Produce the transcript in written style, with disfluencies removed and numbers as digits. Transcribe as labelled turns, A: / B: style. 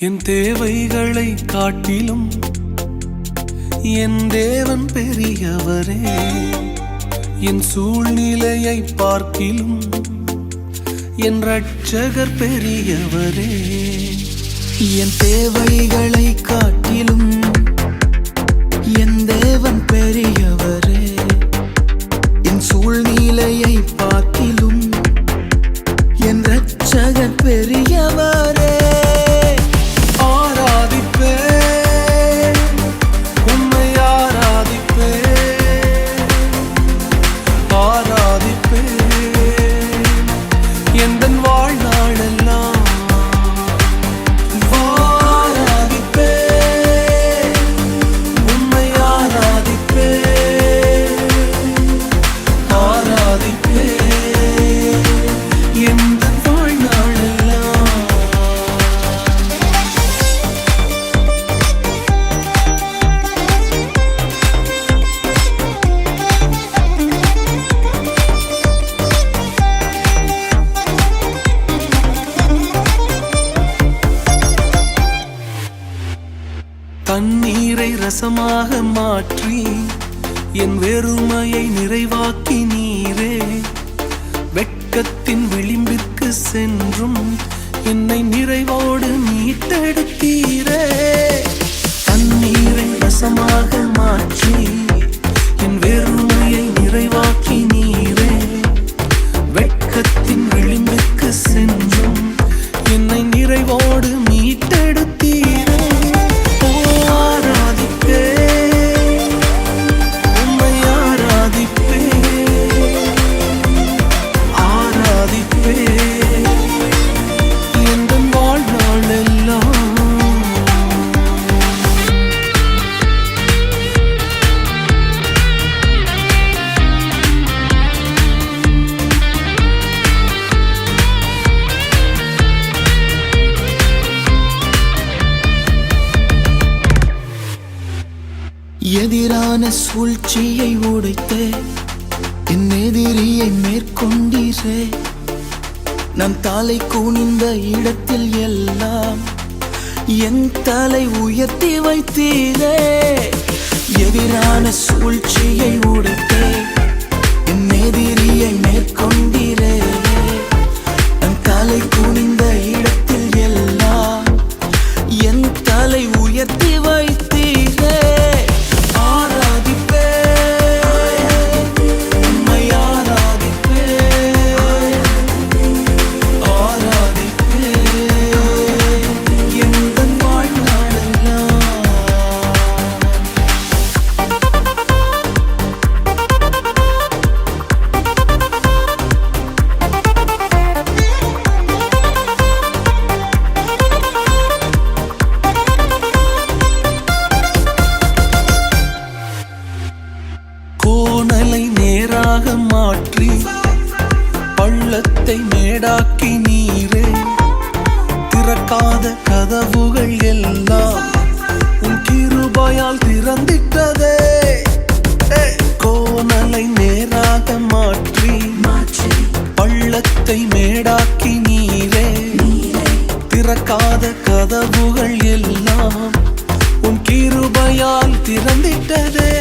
A: என் தேவைகளை காட்டிலும் என் தேவன் பெரியவரே. என் சூழ்நிலையை பார்க்கிலும் என் இரட்சகர் பெரியவரே.
B: என் தேவைகளை காட்டிலும் என் தேவன் பெரியவரே. என் சூழ்நிலையை பார்க்கிலும் என் இரட்சகர் பெரியவரே.
A: தண்ணீரை ரசமாக மாற்றி என் வெறுமையை நிறைவாக்கி நீரே. வெட்கத்தின் விளிம்பிற்கு சென்றும் என்னை நிறைவோடு மீட்டெடுத்தீரே. தண்ணீரை ரசமாக மாற்றி என் வெறுமையை நிறைவாக்கி நீரே. வெட்கத்தின் விளிம்பிற்கு சென்றும் என்னை நிறைவோடு மீட்டெடுத்தீரே.
B: எதிரான சூழ்ச்சியை உடைத்தே என் எதிரியை மேற்கொண்டீரே. நம் தலை குனிந்த இடத்தில் எல்லாம் என் தலை உயர்த்தி வைத்தீரே. எதிரான சூழ்ச்சியை உடைத்தே என் எதிரியை மேற்கொண்டீரே. நம் தலை குனிந்த இடத்தில் எல்லாம் என் தலை உயர்த்தி வைத்தீரே.
A: கோணலை நேராக மாற்றி பள்ளத்தை மேடாக்கி நீரே. திறக்காத கதவுகள் எல்லாம் உன் கிருபையால் திறந்திட்டதே. கோணலை நேராக மாற்றி பள்ளத்தை மேடாக்கி நீரே. திறக்காத கதவுகள் எல்லாம் உன் கிருபையால் திறந்திட்டதே.